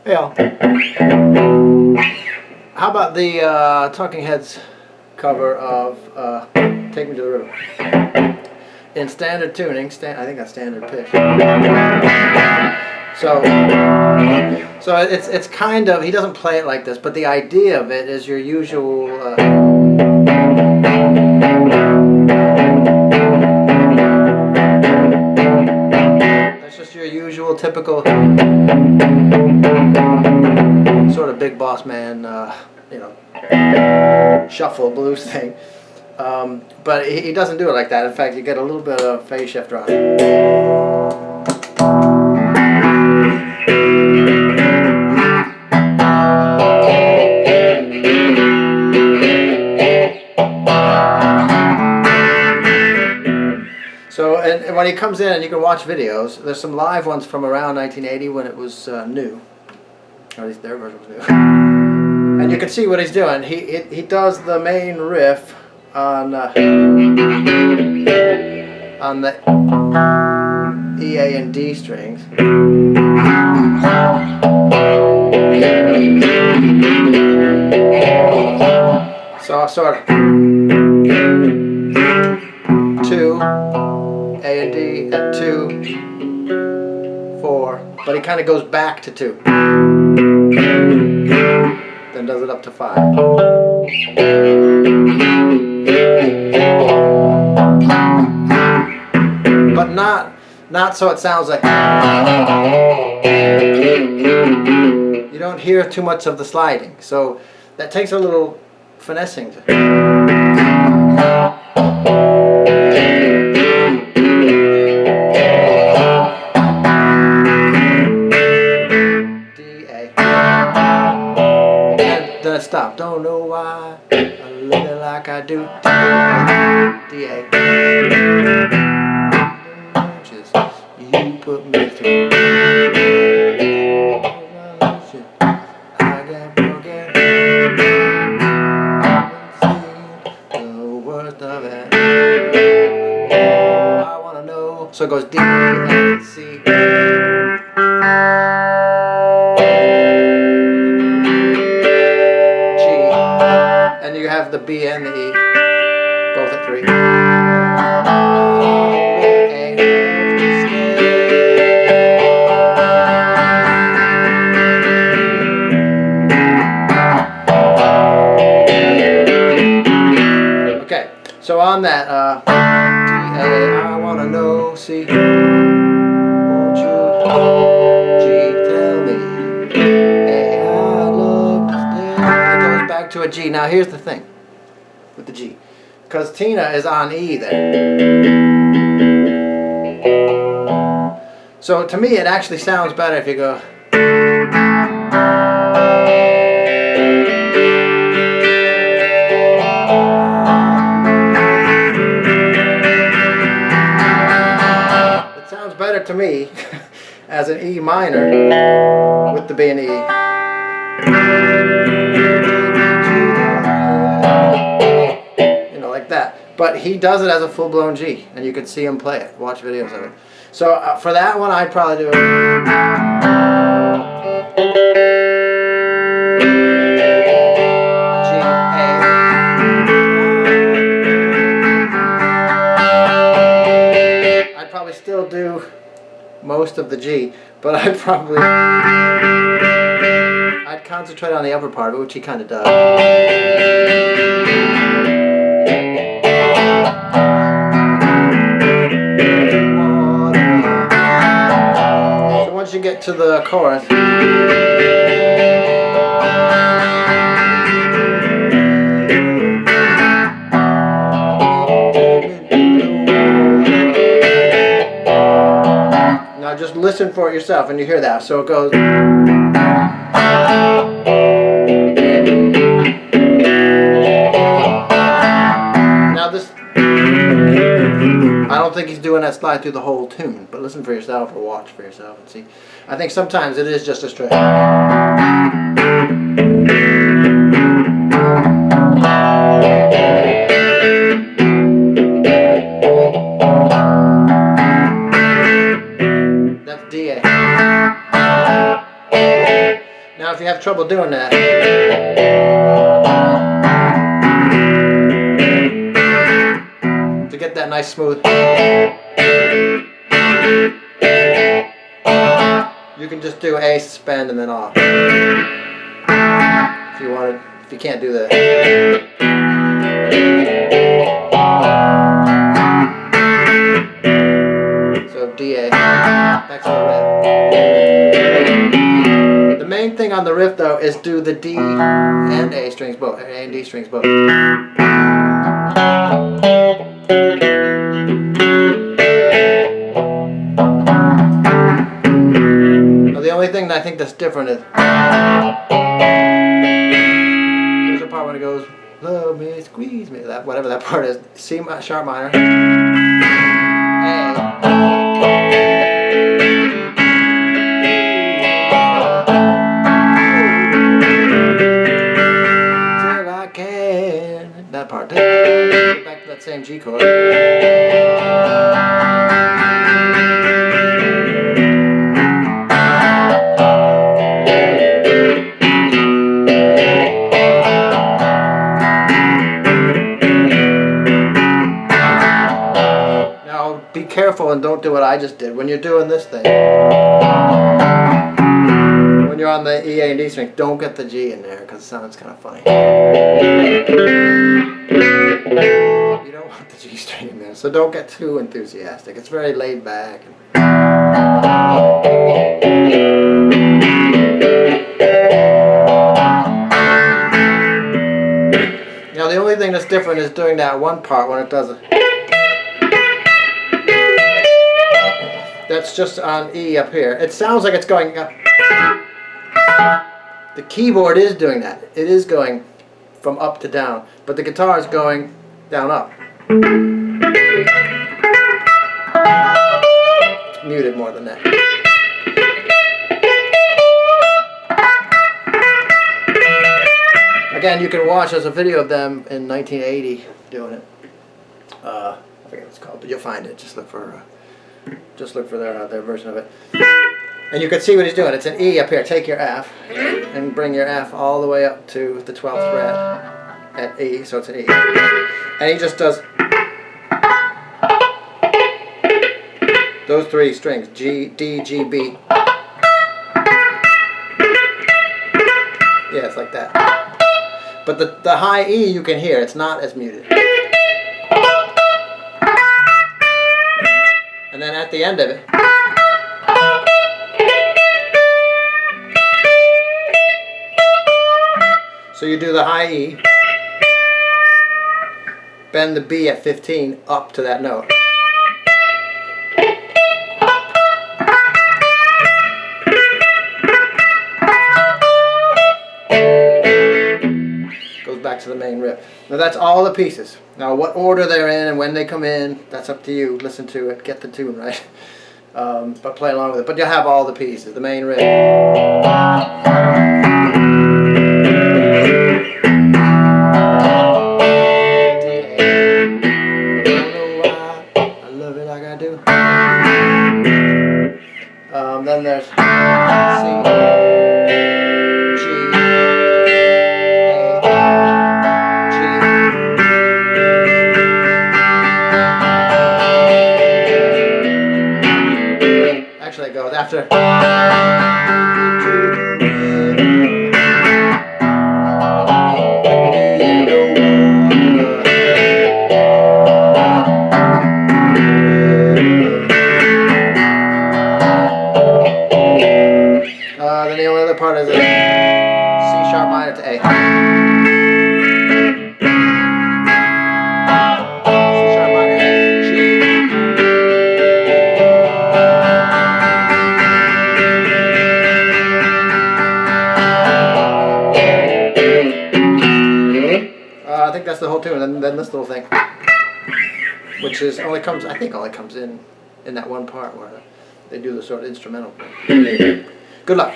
Yeah. How about the Talking Heads cover of Take Me to the River? In standard tuning, I think that's standard pitch. So it's kind of, he doesn't play it like this, but the idea of it is your usual. That's just your usual typical sort of big boss man, shuffle blues thing. But he doesn't do it like that. In fact, you get a little bit of phase shifter on it. So, and when he comes in, and you can watch videos, there's some live ones from around 1980 when it was new. Or at least their version was new. And you can see what he's doing. He does the main riff on the E, A, and D strings. So sort of 2, A and D at 2, 4, but he kind of goes back to 2, then does it up to 5. But not so it sounds like. You don't hear too much of the sliding, so that takes a little finessing. Then stop. Don't know why I love it like I do. D, A. You put me through. I can't forget. The worst of it. I wanna know. So it goes D, A, C. And you have the B and the E, both at 3. Okay, so on that, D, A, I wanna know, C, won't you, G, tell me, A, I'd love to stay. It goes back to a G. Now here's the thing with the G, because Tina is on E there. So to me it actually sounds better if you go. It sounds better to me as an E minor with the B and E. Like that, but he does it as a full-blown G, and you can see him play it. Watch videos of it. So for that one, I'd probably do it. G, A. I'd probably still do most of the G, but I'd concentrate on the upper part of it, which he kind of does. Once you get to the chorus, now just listen for it yourself and you hear that. So it goes. Now this, I don't think he's doing that slide through the whole tune, but listen for yourself or watch for yourself and see. I think sometimes it is just a straight. That's D, A. Now if you have trouble doing that, to get that nice smooth, you can just do A, suspend, and then off. If you want it, if you can't do that. So D, A, back to the riff. The main thing on the riff though is do the D and A strings both, A and D strings both. The only thing that I think that's different is there's a part when it goes love me, squeeze me, that whatever that part is. C sharp minor, A, till I can, that part. Get back to that same G chord. Be careful and don't do what I just did. When you're doing this thing, when you're on the E, A, and D string, don't get the G in there because it sounds kind of funny. You don't want the G string in there, so don't get too enthusiastic. It's very laid back. Now the only thing that's different is doing that one part when it does it. That's just on E up here. It sounds like it's going up. The keyboard is doing that. It is going from up to down, but the guitar is going down up. It's muted more than that. Again, you can watch, there's a video of them in 1980 doing it. I forget what it's called, but you'll find it. Just look for their version of it. And you can see what he's doing. It's an E up here. Take your F and bring your F all the way up to the 12th fret at E, so it's an E. And he just does those three strings, G, D, G, B. Yeah, it's like that. But the high E you can hear. It's not as muted. And then at the end of it, so you do the high E, bend the B at 15 up to that note. Goes back to the main riff. Now that's all the pieces. Now what order they're in and when they come in, that's up to you. Listen to it, get the tune right. But play along with it. But you'll have all the pieces, the main riff. Then there's C, G, A, G. Actually it goes after. Then the only other part is a C sharp minor to A. C sharp minor, A, G. I think that's the whole tune, and then this little thing, which is only comes in that one part where they do the sort of instrumental. Good luck.